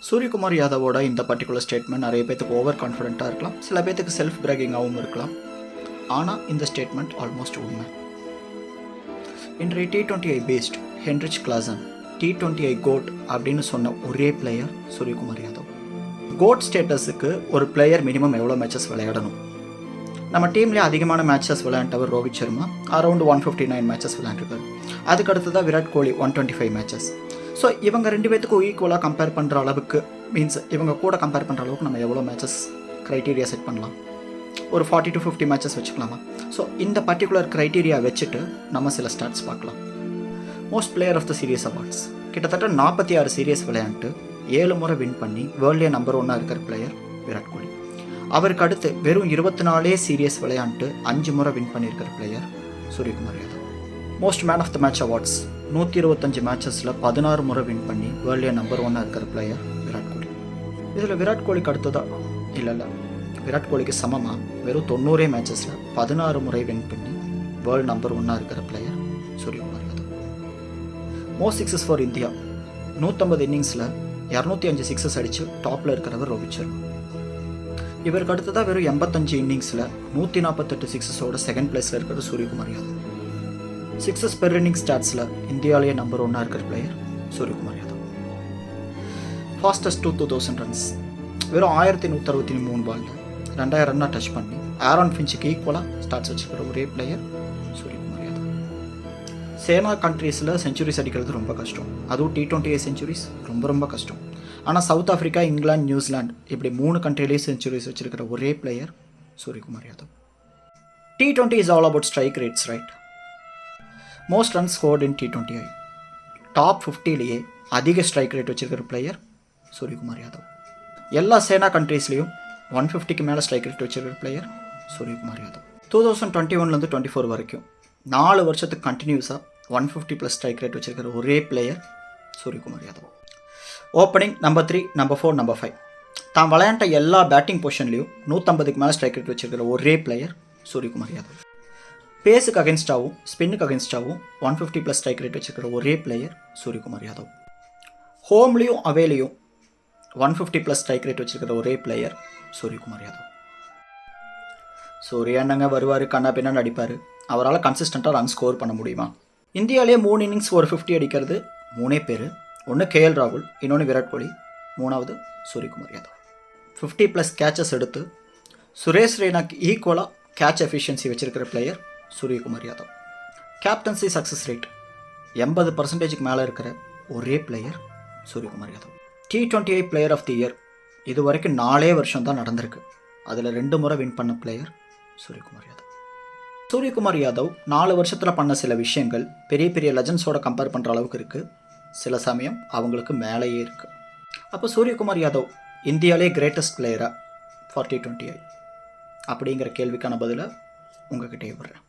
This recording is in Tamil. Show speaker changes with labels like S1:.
S1: சூரியகுமார் யாதவோட இந்த பர்டிகுலர் ஸ்டேட்மெண்ட் நிறைய பேத்துக்கு ஓவர் கான்ஃபிடென்ட்டாக இருக்கலாம், சில பேத்துக்கு செல்ஃப் பிராகிங்காகவும் இருக்கலாம். ஆனால் இந்த ஸ்டேட்மெண்ட் ஆல்மோஸ்ட் உண்மை. இன்றைய T20I paste Heinrich Klaasen T20I code அப்படின்னு சொன்ன ஒரே பிளேயர் சூரியகுமார் யாதவ். கோட் ஸ்டேட்டஸுக்கு ஒரு பிளேயர் மினிமம் எவ்வளோ மேட்சஸ் விளையாடணும்? நம்ம டீம்லேயே அதிகமான மேட்சஸ் விளையாண்டவர் ரோஹித் சர்மா, அரௌண்ட் 159 மேட்சஸ் விளையாண்டுருக்காரு. அதுக்கு அடுத்ததாக விராட் கோலி 125 மேட்சஸ். ஸோ இவங்க ரெண்டு பேத்துக்கும் ஈக்குவலாக கம்பேர் பண்ணுற அளவுக்கு, மீன்ஸ் இவங்க கூட கம்பேர் பண்ணுற அளவுக்கு நம்ம எவ்வளோ மேட்சஸ் க்ரைட்டீரியா செட் பண்ணலாம்? ஒரு 40 to 50 மேட்சஸ் வச்சுக்கலாமா? ஸோ இந்த பர்டிகுலர் க்ரைட்டீரியா வச்சுட்டு நம்ம சில ஸ்டாட்ஸ் பார்க்கலாம். Most player of the series awards, கிட்டத்தட்ட 46 சீரியஸ் விளையாண்டு 7 முறை வின் பண்ணி வேர்ல்ட்லேயே நம்பர் 1 இருக்கிற பிளேயர் விராட் கோலி. அவருக்கு அடுத்து வெறும் 24 சீரியஸ் விளையாண்டு 5 முறை வின் பண்ணியிருக்கிற player Suryakumar Yadav. Most man of the match awards, 125 மேட்சஸில் 16 முறை வின் பண்ணி வேர்ல்ட்லேயே நம்பர் 1 இருக்கிற பிளேயர் விராட் கோலி. இதில் விராட் கோலிக்கு அடுத்ததாக இல்லை விராட் கோலிக்கு சமமாக வெறும் 90 மேட்சஸில் 16 முறை வின் பண்ணி வேர்ல்டு நம்பர் 1 இருக்கிற player Suryakumar Yadav. Most sixes for India, 150 இன்னிங்ஸில் 205 சிக்ஸஸ் அடித்து டாப்பில் இருக்கிறவர் ரோஹித் சர்மா. இவருக்கு அடுத்ததாக வெறும் 85 இன்னிங்ஸில் 148 சிக்ஸஸோட செகண்ட் பிளேஸில் இருக்கிற Suryakumar Yadav. Sixes per inning ஸ்டாட்ஸில் இந்தியாவிலேயே நம்பர் 1 இருக்கிற player Suryakumar Yadav. Fastest 2000 runs, வெறும் 1163 பாலில் 2000 ரன்னாக டச் பண்ணி ஆரோன் ஃபின்ச்சுக்கு ஈக்குவலாக ஸ்டாட்ஸ் வச்சுக்கிற ஒரே பிளேயர் சூரியகுமார் யாதவ். சேனா கண்ட்ரீஸில் செஞ்சுரிஸ் அடிக்கிறது ரொம்ப கஷ்டம், அதுவும் T20I செஞ்சுரிஸ் ரொம்ப கஷ்டம். ஆனால் சவுத் ஆஃப்ரிக்கா, இங்கிலாந்து, நியூசிலாந்து இப்படி 3 கண்ட்ரிலேயே செஞ்சுரிஸ் வச்சிருக்கிற ஒரே player Suryakumar Yadav. T20 is all about strike rates, right? Most runs scored in T20I, top 50லேயே அதிக ஸ்ட்ரைக் ரேட் வச்சிருக்கிற பிளேயர் சூரியகுமார் யாதவ். எல்லா சேனா கண்ட்ரீஸ்லேயும் 150க்கு மேலே ஸ்ட்ரைக் ரேட் வச்சிருக்கிற பிளேயர் சூரியகுமார் யாதவ். 2021 24 வரைக்கும் 4 வருஷத்துக்கு கண்டினியூஸாக 150+ ஸ்ட்ரைக் ரேட் வச்சிருக்கிற ஒரே player Suryakumar Yadav. Opening number 3, number 4, number 5 தான் விளையாண்ட எல்லா பேட்டிங் பொசிஷன்லையும் 150க்கு மேலே ஸ்ட்ரைக் ரேட் வச்சிருக்கிற ஒரே பிளேயர் சூரியகுமார் யாதவ். பேஸுக்கு அகேன்ஸ்டாகவும் ஸ்பின்னுக்கு அகேன்ஸ்டாகவும் 150+ ஸ்ட்ரைக் ரேட் வச்சிருக்கிற ஒரே பிளேயர் சூரியகுமார் யாதவ். ஹோம்லேயும் அவேலையும் 150+ ஸ்ட்ரைக் ரேட் வச்சிருக்கிற ஒரே பிளேயர் சூரியகுமார் யாதவ். சூர்யாண்ணங்க வருவார், கண்ணா பின்னான்னு அடிப்பார், அவரால் கன்சிஸ்டண்ட்டாக ரன் ஸ்கோர் பண்ண முடியுமா? இந்தியாவிலே 3 இன்னிங்ஸ் ஒரு 50 அடிக்கிறது 3 பேர். ஒன்று KL ராகுல், இன்னொன்று விராட் கோலி, 3வது சூரியகுமார் யாதவ். 50+ கேச்சஸ் எடுத்து சுரேஷ் ரெய்னாக்கு ஈக்குவலாக கேட்ச் எஃபிஷியன்சி வச்சிருக்கிற player Suryakumar Yadav. Captaincy success rate 80% மேலே இருக்கிற ஒரே player Suryakumar Yadav. T20I player of the year இது வரைக்கும் 4 வருஷம் தான் நடந்திருக்கு, அதில் 2 முறை வின் பண்ண பிளேயர் சூரியகுமார் யாதவ். சூரியகுமார் யாதவ் 4 வருஷத்தில் பண்ண சில விஷயங்கள் பெரிய பெரிய லெஜண்ட்ஸோட கம்பேர் பண்ணுற அளவுக்கு இருக்குது, சில சமயம் அவங்களுக்கு மேலேயே இருக்குது. அப்போ சூரியகுமார் யாதவ் இந்தியாவிலே கிரேட்டஸ்ட் பிளேயரா ஃபார் T20I அப்படிங்கிற கேள்விக்கான பதிலை உங்ககிட்டே விடுறேன்.